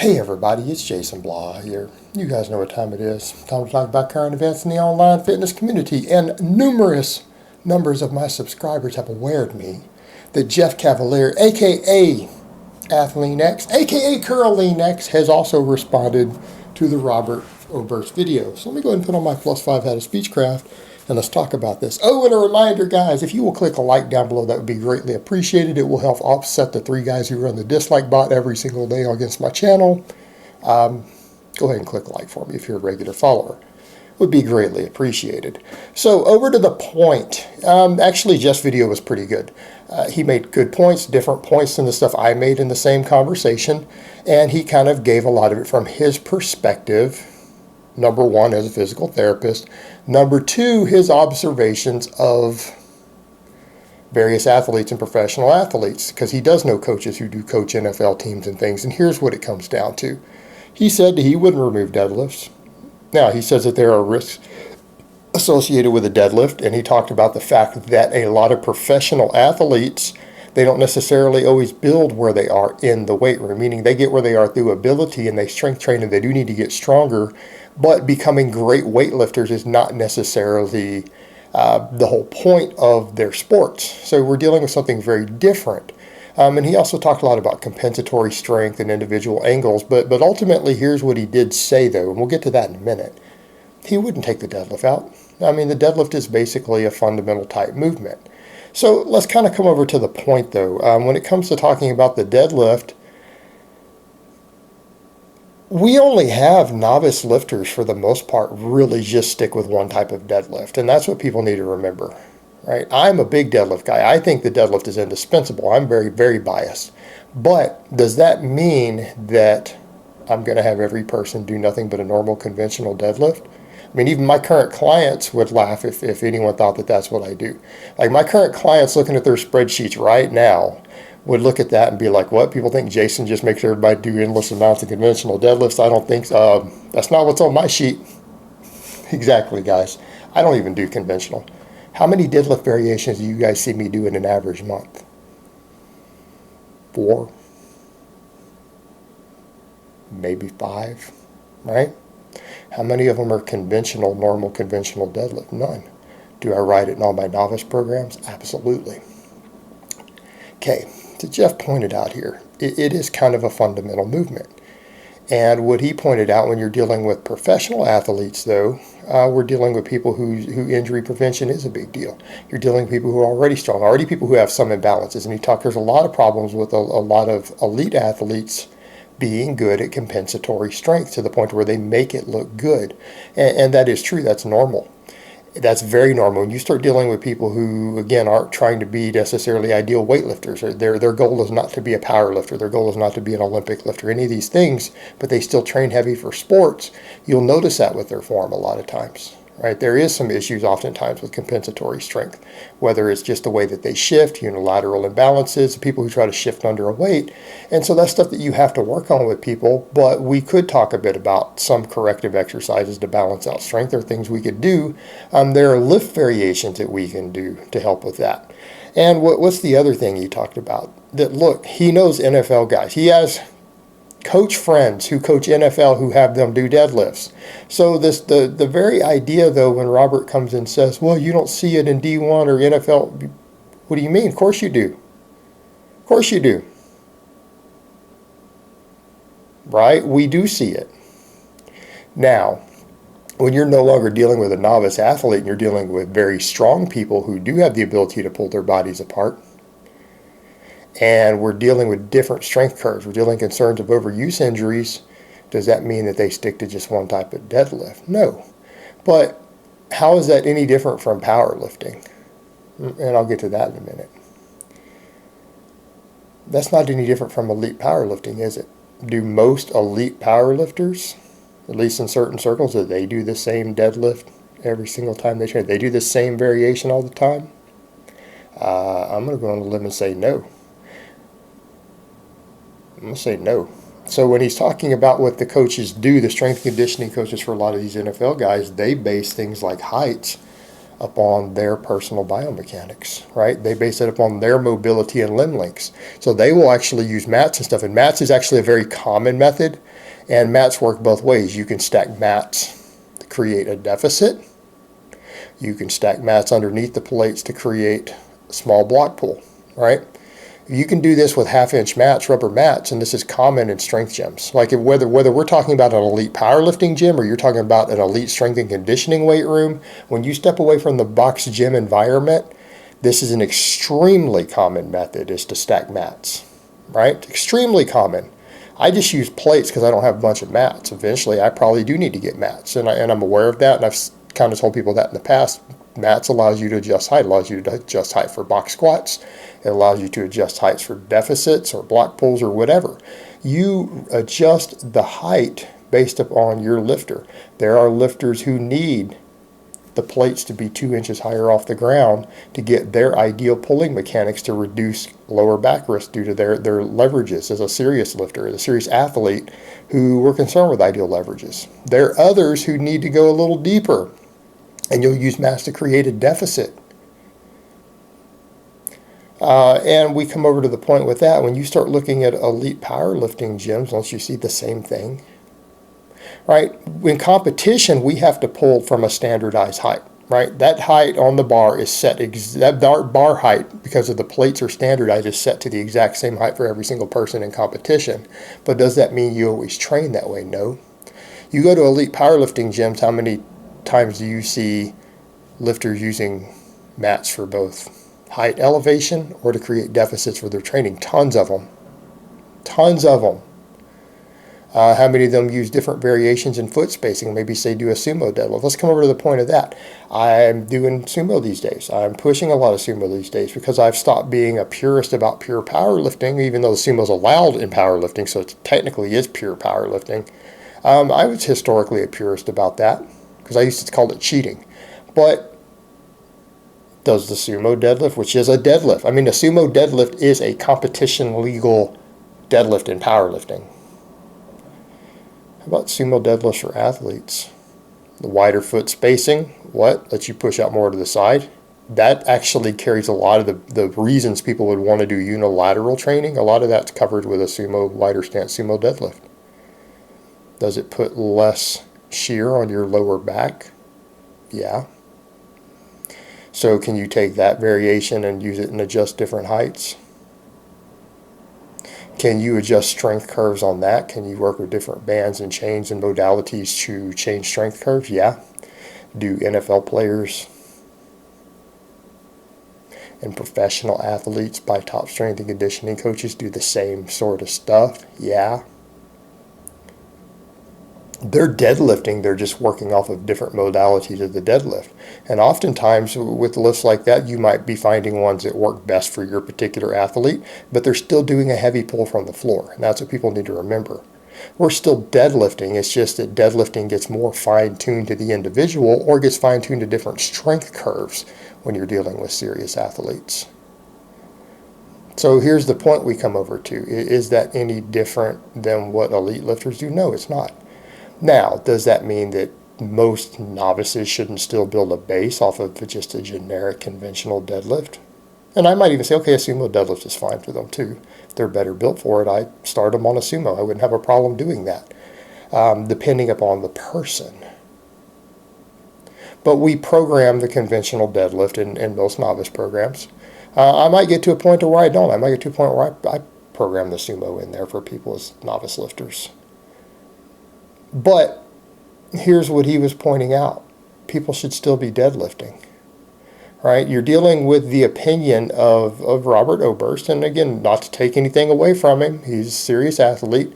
Hey everybody, it's Jason Blah here. You guys know what time it is. Time to talk about current events in the online fitness community, and numerous numbers of my subscribers have awared me that Jeff Cavalier, aka Athlean-X, aka Curl-Lean-X, has also responded to the Robert Oberst video. So let me go ahead and put on my +5 hat of speechcraft and let's talk about this. Oh, and a reminder, guys, if you will click a like down below, that would be greatly appreciated. It will help offset the 3 guys who run the dislike bot every single day against my channel. Go ahead and click like for me if you're a regular follower. Would be greatly appreciated. So over to the point. Actually, Jeff's video was pretty good. He made good points, different points than the stuff I made in the same conversation, and he kind of gave a lot of it from his perspective. Number 1, as a physical therapist. Number 2, his observations of various athletes and professional athletes, because he does know coaches who do coach NFL teams and things. And here's what it comes down to. He said that he wouldn't remove deadlifts. Now, he says that there are risks associated with a deadlift, and he talked about the fact that a lot of professional athletes, they don't necessarily always build where they are in the weight room, meaning they get where they are through ability and they strength train and they do need to get stronger, but becoming great weightlifters is not necessarily the whole point of their sports. So we're dealing with something very different. And he also talked a lot about compensatory strength and individual angles, but ultimately here's what he did say though, and we'll get to that in a minute. He wouldn't take the deadlift out. I mean, the deadlift is basically a fundamental type movement. So let's kind of come over to the point though. When it comes to talking about the deadlift, we only have novice lifters for the most part really just stick with one type of deadlift, and that's what people need to remember, right? I'm a big deadlift guy. I think the deadlift is indispensable. I'm very, very biased. But does that mean that I'm going to have every person do nothing but a normal conventional deadlift? I mean, even my current clients would laugh if anyone thought that that's what I do. Like my current clients looking at their spreadsheets right now would look at that and be like, what? People think Jason just makes everybody do endless amounts of conventional deadlifts. I don't think so. That's not what's on my sheet. Exactly, guys. I don't even do conventional. How many deadlift variations do you guys see me do in an average month? 4? Maybe 5, right? How many of them are conventional, normal conventional deadlift? None. Do I write it in all my novice programs? Absolutely. Okay. So Jeff pointed out here, it is kind of a fundamental movement. And what he pointed out, when you're dealing with professional athletes, though, we're dealing with people who injury prevention is a big deal. You're dealing with people who are already strong, already people who have some imbalances. And he talked, there's a lot of problems with a lot of elite athletes being good at compensatory strength to the point where they make it look good. And that is true. That's normal. That's very normal. When you start dealing with people who, again, aren't trying to be necessarily ideal weightlifters, or their goal is not to be a power lifter, their goal is not to be an Olympic lifter, any of these things, but they still train heavy for sports, you'll notice that with their form a lot of times, right? There is some issues oftentimes with compensatory strength, whether it's just the way that they shift, unilateral imbalances, people who try to shift under a weight. And so that's stuff that you have to work on with people, but we could talk a bit about some corrective exercises to balance out strength. There are things we could do. There are lift variations that we can do to help with that. And what's the other thing he talked about? That, look, he knows NFL guys. He has coach friends who coach NFL who have them do deadlifts. So the very idea, though, when Robert comes and says, well, you don't see it in D1 or NFL, what do you mean? Of course you do. Of course you do. Right? We do see it. Now, when you're no longer dealing with a novice athlete and you're dealing with very strong people who do have the ability to pull their bodies apart, and we're dealing with different strength curves, we're dealing with concerns of overuse injuries, does that mean that they stick to just one type of deadlift? No. But how is that any different from powerlifting? And I'll get to that in a minute. That's not any different from elite powerlifting, is it? Do most elite powerlifters, at least in certain circles, do they do the same deadlift every single time they train? They do the same variation all the time? I'm going to go on a limb and say no. I'm going to say no. So when he's talking about what the coaches do, the strength and conditioning coaches for a lot of these NFL guys, they base things like heights upon their personal biomechanics, right? They base it upon their mobility and limb lengths. So they will actually use mats and stuff. And mats is actually a very common method And mats work both ways. You can stack mats to create a deficit. You can stack mats underneath the plates to create a small block pull, right? You can do this with half-inch mats, rubber mats, and this is common in strength gyms. Like whether we're talking about an elite powerlifting gym or you're talking about an elite strength and conditioning weight room, when you step away from the box gym environment, this is an extremely common method, is to stack mats, right? Extremely common. I just use plates because I don't have a bunch of mats. Eventually, I probably do need to get mats, and I'm aware of that, and I've kind of told people that in the past. Mats allows you to adjust height, allows you to adjust height for box squats. It allows you to adjust heights for deficits or block pulls or whatever. You adjust the height based upon your lifter. There are lifters who need the plates to be 2 inches higher off the ground to get their ideal pulling mechanics to reduce lower back risk due to their leverages. As a serious lifter, as a serious athlete, who were concerned with ideal leverages. There are others who need to go a little deeper, and you'll use mats to create a deficit. And we come over to the point with that, when you start looking at elite powerlifting gyms, don't you see the same thing? Right? In competition, we have to pull from a standardized height, right? That height on the bar is set, that bar height, because of the plates are standardized, is set to the exact same height for every single person in competition. But does that mean you always train that way? No. You go to elite powerlifting gyms, how many times do you see lifters using mats for both height elevation or to create deficits for their training? Tons of them. Tons of them. How many of them use different variations in foot spacing? Maybe say do a sumo deadlift. Let's come over to the point of that. I'm doing sumo these days. I'm pushing a lot of sumo these days because I've stopped being a purist about pure powerlifting, even though the sumo is allowed in powerlifting, so it technically is pure powerlifting. I was historically a purist about that because I used to call it cheating. But does the sumo deadlift, which is a deadlift, I mean, a sumo deadlift is a competition legal deadlift in powerlifting. How about sumo deadlifts for athletes? The wider foot spacing, what? Lets you push out more to the side. That actually carries a lot of the reasons people would want to do unilateral training. A lot of that's covered with a sumo wider stance sumo deadlift. Does it put less shear on your lower back? Yeah. So can you take that variation and use it and adjust different heights? Can you adjust strength curves on that? Can you work with different bands and chains and modalities to change strength curves? Yeah. Do NFL players and professional athletes by top strength and conditioning coaches do the same sort of stuff? Yeah. They're deadlifting, they're just working off of different modalities of the deadlift. And oftentimes with lifts like that, you might be finding ones that work best for your particular athlete, but they're still doing a heavy pull from the floor. And that's what people need to remember. We're still deadlifting, it's just that deadlifting gets more fine-tuned to the individual or gets fine-tuned to different strength curves when you're dealing with serious athletes. So here's the point we come over to. Is that any different than what elite lifters do? No, it's not. Now, does that mean that most novices shouldn't still build a base off of just a generic conventional deadlift? And I might even say, okay, a sumo deadlift is fine for them too. If they're better built for it, I start them on a sumo. I wouldn't have a problem doing that, depending upon the person. But we program the conventional deadlift in most novice programs. I might get to a point where I don't. I might get to a point where I program the sumo in there for people as novice lifters. But here's what he was pointing out. People should still be deadlifting, right? You're dealing with the opinion of Robert Oberst. And again, not to take anything away from him. He's a serious athlete.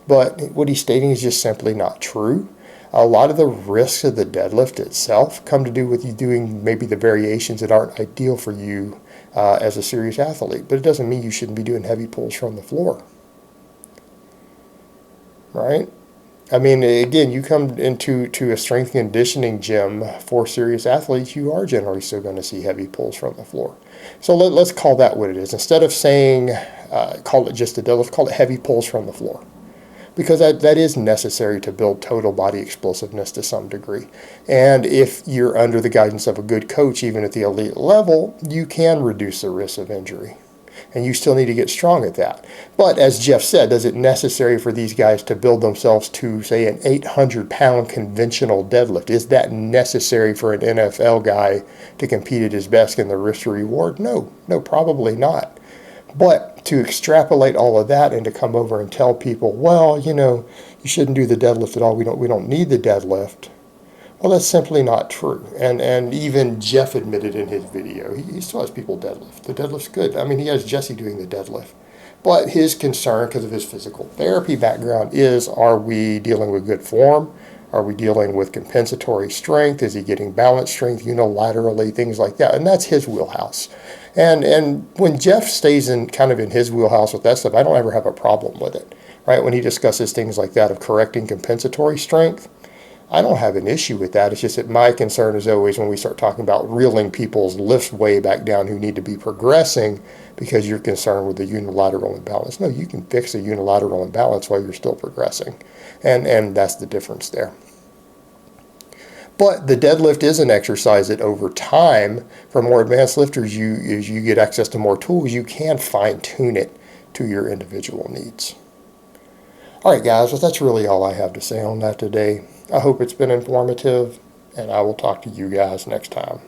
But what he's stating is just simply not true. A lot of the risks of the deadlift itself come to do with you doing maybe the variations that aren't ideal for you as a serious athlete. But it doesn't mean you shouldn't be doing heavy pulls from the floor, right? I mean, again, you come into a strength conditioning gym for serious athletes, you are generally still going to see heavy pulls from the floor. So let's call that what it is. Instead of saying, call it just a deadlift, call it heavy pulls from the floor. Because that is necessary to build total body explosiveness to some degree. And if you're under the guidance of a good coach, even at the elite level, you can reduce the risk of injury. And you still need to get strong at that. But as Jeff said, is it necessary for these guys to build themselves to, say, an 800-pound conventional deadlift? Is that necessary for an NFL guy to compete at his best in the risk to reward? No, probably not. But to extrapolate all of that and to come over and tell people, well, you shouldn't do the deadlift at all. We don't need the deadlift. Well, that's simply not true. And even Jeff admitted in his video, he still has people deadlift. The deadlift's good. I mean, he has Jesse doing the deadlift. But his concern, because of his physical therapy background, is, are we dealing with good form? Are we dealing with compensatory strength? Is he getting balance strength unilaterally? Things like that. And that's his wheelhouse. And when Jeff stays in kind of in his wheelhouse with that stuff, I don't ever have a problem with it. Right? When he discusses things like that of correcting compensatory strength, I don't have an issue with that. It's just that my concern is always when we start talking about reeling people's lifts way back down who need to be progressing because you're concerned with the unilateral imbalance. No, you can fix a unilateral imbalance while you're still progressing. And that's the difference there. But the deadlift is an exercise that over time, for more advanced lifters, as you get access to more tools, you can fine-tune it to your individual needs. All right, guys, well, that's really all I have to say on that today. I hope it's been informative, and I will talk to you guys next time.